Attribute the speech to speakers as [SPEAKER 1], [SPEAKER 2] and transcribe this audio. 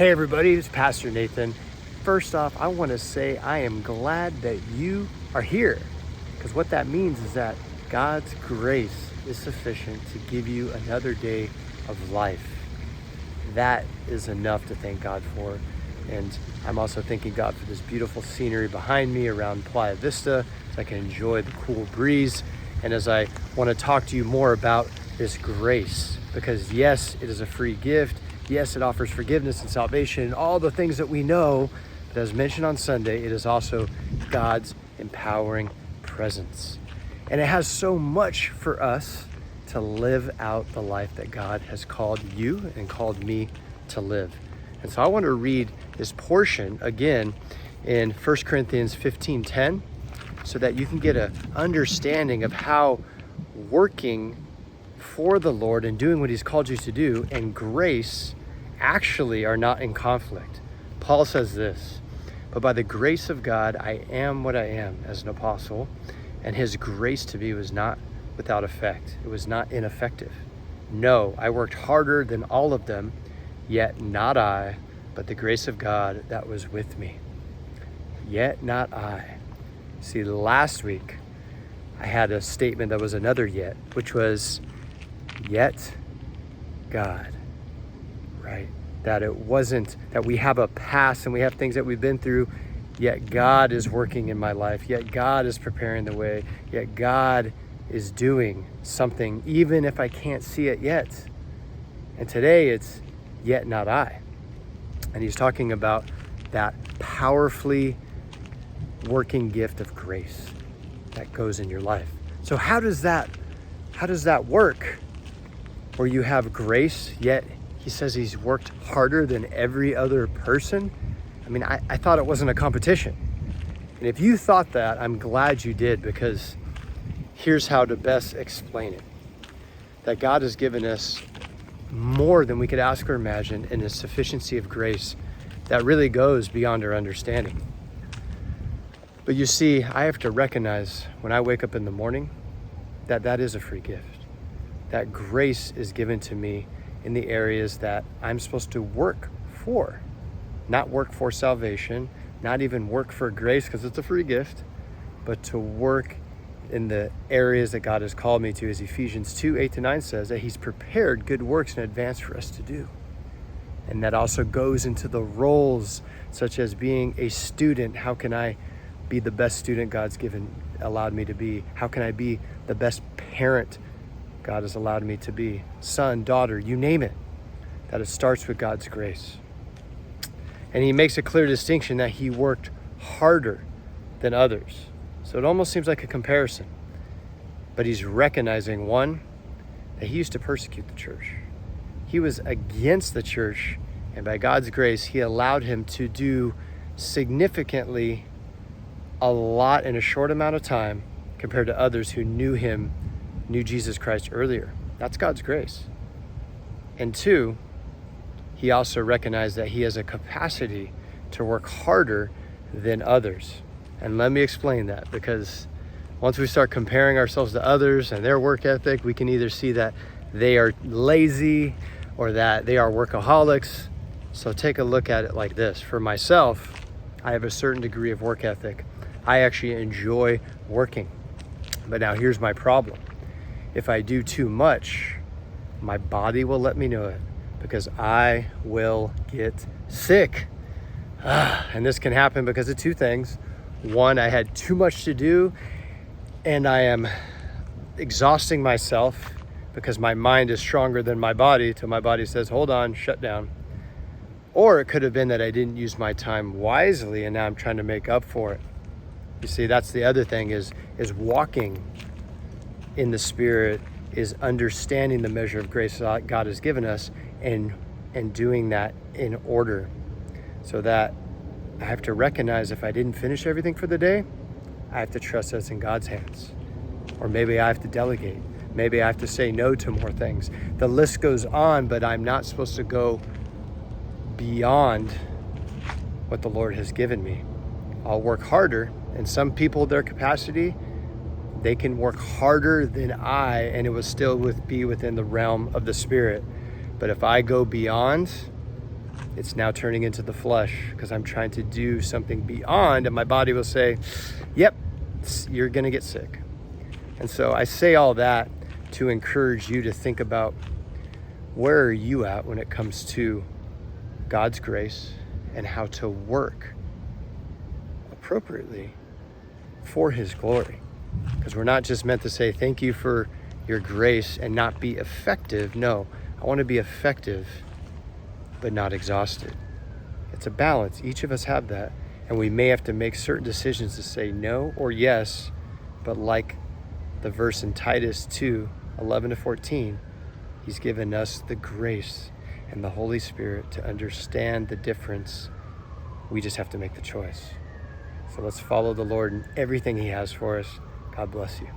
[SPEAKER 1] Hey everybody, it's Pastor Nathan. First off, I want to say I am glad that you are here, because what that means is that God's grace is sufficient to give you another day of life. That is enough to thank God for. And I'm also thanking God for this beautiful scenery behind me around Playa Vista, so I can enjoy the cool breeze. And as I want to talk to you more about this grace, because yes, it is a free gift. Yes, it offers forgiveness and salvation and all the things that we know. But as mentioned on Sunday, it is also God's empowering presence. And it has so much for us to live out the life that God has called you and called me to live. And so I want to read this portion again in 1 Corinthians 15:10 so that you can get an understanding of how working for the Lord and doing what He's called you to do and grace actually are not in conflict. Paul says this, "But by the grace of God, I am what I am as an apostle, and His grace to me was not without effect. It was not ineffective. No, I worked harder than all of them, yet not I, but the grace of God that was with me. Yet not I." See, last week, I had a statement that was another yet, which was, yet God, right? That it wasn't that we have a past and we have things that we've been through, yet God is working in my life, yet God is preparing the way, yet God is doing something, even if I can't see it yet. And today it's yet not I. And he's talking about that powerfully working gift of grace that goes in your life. So how does that work? Where you have grace, yet he says he's worked harder than every other person. I mean, I thought it wasn't a competition. And if you thought that, I'm glad you did, because here's how to best explain it. That God has given us more than we could ask or imagine in a sufficiency of grace that really goes beyond our understanding. But you see, I have to recognize when I wake up in the morning that that is a free gift. That grace is given to me in the areas that I'm supposed to work for. Not work for salvation, not even work for grace because it's a free gift, but to work in the areas that God has called me to, as Ephesians 2:8-9 says, that He's prepared good works in advance for us to do. And that also goes into the roles such as being a student. How can I be the best student God's allowed me to be? How can I be the best parent God has allowed me to be? Son, daughter, you name it. That it starts with God's grace. And he makes a clear distinction that he worked harder than others. So it almost seems like a comparison. But he's recognizing, one, that he used to persecute the church. He was against the church, and by God's grace, he allowed him to do significantly a lot in a short amount of time compared to others who knew Jesus Christ earlier. That's God's grace. And two, he also recognized that he has a capacity to work harder than others. And let me explain that, because once we start comparing ourselves to others and their work ethic, we can either see that they are lazy or that they are workaholics. So take a look at it like this. For myself, I have a certain degree of work ethic. I actually enjoy working. But now here's my problem. If I do too much, my body will let me know it, because I will get sick. And this can happen because of two things. One, I had too much to do and I am exhausting myself because my mind is stronger than my body till my body says, hold on, shut down. Or it could have been that I didn't use my time wisely and now I'm trying to make up for it. You see, that's the other thing is walking in the Spirit, is understanding the measure of grace that God has given us and doing that in order, so that I have to recognize if I didn't finish everything for the day, I have to trust that it's in God's hands. Or maybe I have to delegate. Maybe I have to say no to more things. The list goes on, but I'm not supposed to go beyond what the Lord has given me. I'll work harder, and some people, their capacity, they can work harder than I, and it will still be within the realm of the Spirit. But if I go beyond, it's now turning into the flesh because I'm trying to do something beyond, and my body will say, yep, you're going to get sick. And so I say all that to encourage you to think about, where are you at when it comes to God's grace and how to work appropriately for his glory? Because we're not just meant to say thank you for your grace and not be effective. No, I want to be effective but not exhausted. It's a balance. Each of us have that, and we may have to make certain decisions to say no or yes. But like the verse in Titus 2:11-14, he's given us the grace and the Holy Spirit to understand the difference. We just have to make the choice. So let's follow the Lord in everything he has for us. God bless you.